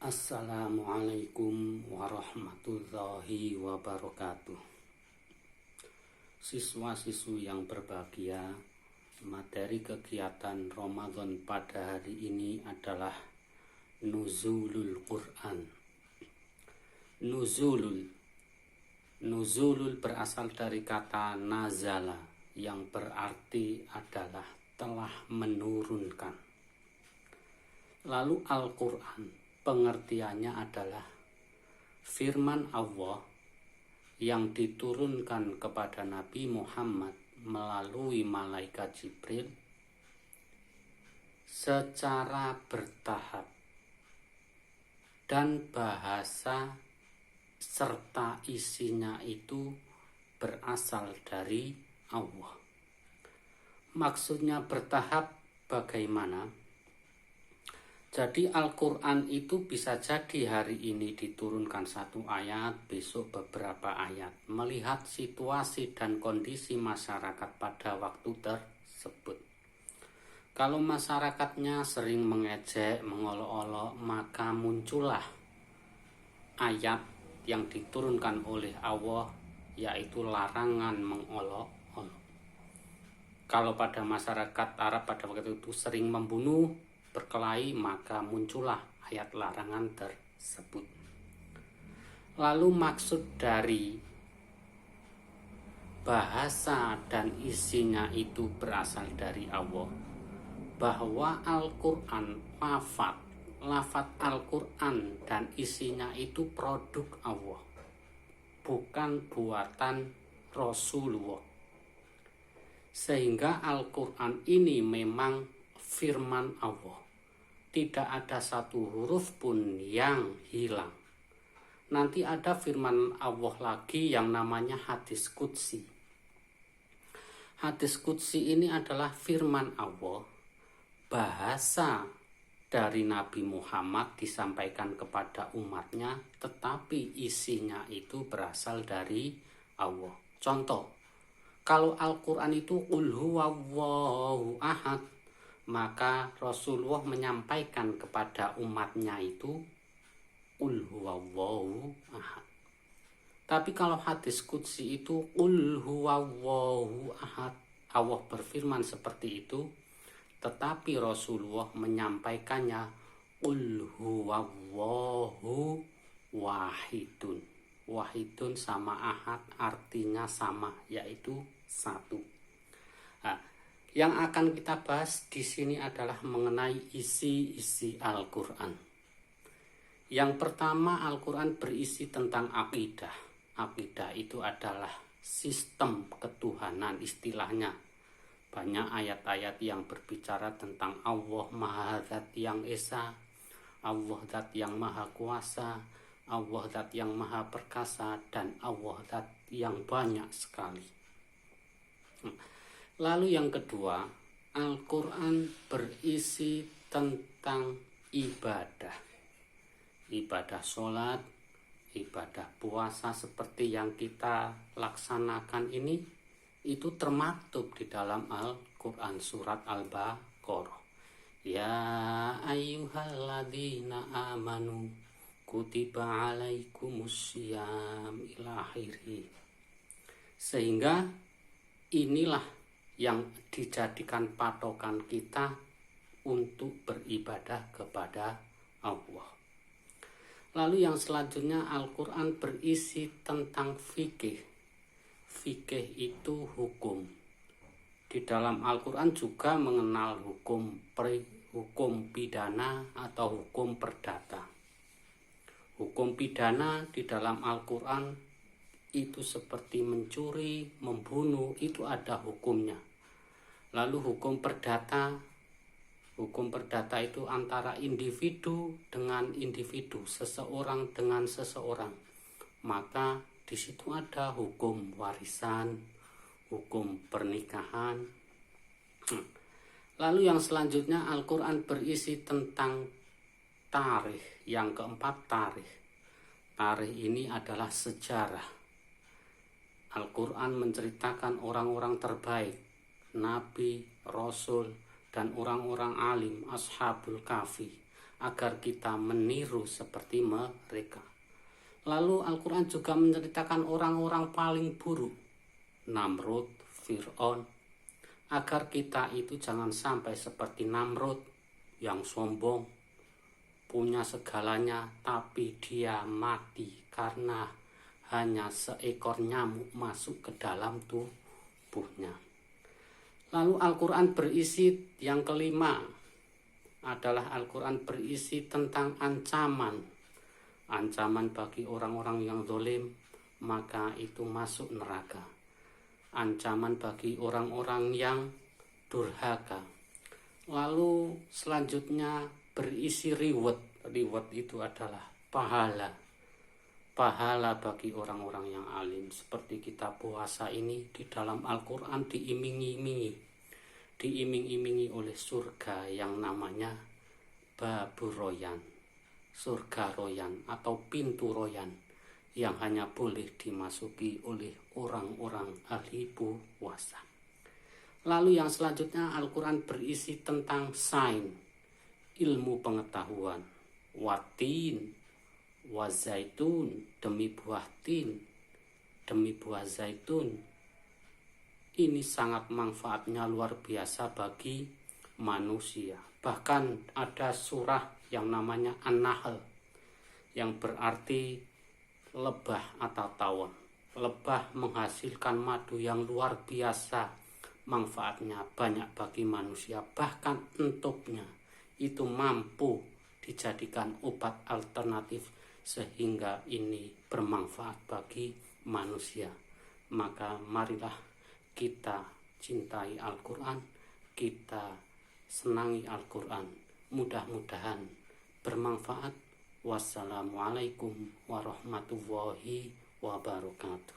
Assalamualaikum warahmatullahi wabarakatuh. Siswa-siswi yang berbahagia, materi kegiatan Ramadan pada hari ini adalah Nuzulul Quran. Nuzulul berasal dari kata nazala yang berarti adalah telah menurunkan. Lalu Al-Quran pengertiannya adalah firman Allah yang diturunkan kepada Nabi Muhammad melalui malaikat Jibril secara bertahap dan bahasa serta isinya itu berasal dari Allah. Maksudnya bertahap bagaimana? Jadi Al-Quran itu bisa jadi hari ini diturunkan satu ayat, besok beberapa ayat. Melihat situasi dan kondisi masyarakat pada waktu tersebut. Kalau masyarakatnya sering mengejek, mengolok-olok, maka muncullah ayat yang diturunkan oleh Allah, yaitu larangan mengolok-olok. Kalau pada masyarakat Arab pada waktu itu sering membunuh, berkelahi, maka muncullah ayat larangan tersebut. Lalu maksud dari bahasa dan isinya itu berasal dari Allah, bahwa Al-Quran, lafaz Al-Quran dan isinya itu produk Allah, bukan buatan Rasulullah. Sehingga Al-Quran ini memang firman Allah. Tidak ada satu huruf pun yang hilang. Nanti ada firman Allah lagi yang namanya hadis qudsi. Hadis qudsi ini adalah firman Allah, bahasa dari Nabi Muhammad disampaikan kepada umatnya, tetapi isinya itu berasal dari Allah. Contoh, kalau Al-Quran itu qul huwallahu ahad, maka Rasulullah menyampaikan kepada umatnya itu qul huwallahu ahad. Tapi kalau hadis qudsi itu qul huwallahu ahad, Allah berfirman seperti itu, tetapi Rasulullah menyampaikannya qul huwallahu wahidun. Wahidun sama ahad artinya sama, yaitu satu. Yang akan kita bahas di sini adalah mengenai isi-isi Al-Quran. Yang pertama, Al-Quran berisi tentang akidah. Akidah itu adalah sistem ketuhanan istilahnya. Banyak ayat-ayat yang berbicara tentang Allah Maha Zat yang Esa, Allah Zat yang Maha Kuasa, Allah Zat yang Maha Perkasa, dan Allah Zat yang banyak sekali. Lalu yang kedua, Al-Quran berisi tentang ibadah. Ibadah sholat, ibadah puasa seperti yang kita laksanakan ini, itu termaktub di dalam Al-Quran surat Al-Baqarah. Ya ayyuhalladzina amanu kutiba alaikumussyiyam ila akhirih. Sehingga inilah yang dijadikan patokan kita untuk beribadah kepada Allah. Lalu yang selanjutnya, Al-Quran berisi tentang fikih. Fikih itu hukum. Di dalam Al-Quran juga mengenal hukum pidana atau hukum perdata. Hukum pidana di dalam Al-Quran itu seperti mencuri, membunuh, itu ada hukumnya. Lalu hukum perdata itu antara individu dengan individu, seseorang dengan seseorang. Maka di situ ada hukum warisan, hukum pernikahan. Lalu yang selanjutnya, Al-Quran berisi tentang tarikh. Yang keempat, tarikh. Tarikh ini adalah sejarah. Al-Quran menceritakan orang-orang terbaik, nabi, rasul, dan orang-orang alim, ashabul kahfi. agar kita meniru seperti mereka. Lalu Al-Quran juga menceritakan orang-orang paling buruk, Namrud, Fir'aun, agar kita itu jangan sampai seperti Namrud yang sombong, punya segalanya, tapi dia mati karena hanya seekor nyamuk masuk ke dalam tubuhnya. Lalu Al-Quran berisi yang kelima adalah Al-Quran berisi tentang ancaman bagi orang-orang yang zalim, maka itu masuk neraka. Ancaman bagi orang-orang yang durhaka. Lalu selanjutnya berisi reward itu adalah pahala bagi orang-orang yang alim. Seperti kita puasa ini di dalam Al-Quran diiming-imingi oleh surga yang namanya Babur Royan, surga Royan atau pintu Royan, yang hanya boleh dimasuki oleh orang-orang ahli puasa. Lalu yang selanjutnya Al-Quran berisi tentang sains, ilmu pengetahuan, watin, wazaitun, demi buah tin, demi buah zaitun. Ini sangat manfaatnya luar biasa bagi manusia. Bahkan ada surah yang namanya An-Nahl, yang berarti lebah atau tawon. Lebah menghasilkan madu yang luar biasa, manfaatnya banyak bagi manusia. Bahkan entupnya itu mampu dijadikan obat alternatif, sehingga ini bermanfaat bagi manusia. Maka marilah kita cintai Al-Quran, kita senangi Al-Quran. Mudah-mudahan bermanfaat. Wassalamualaikum warahmatullahi wabarakatuh.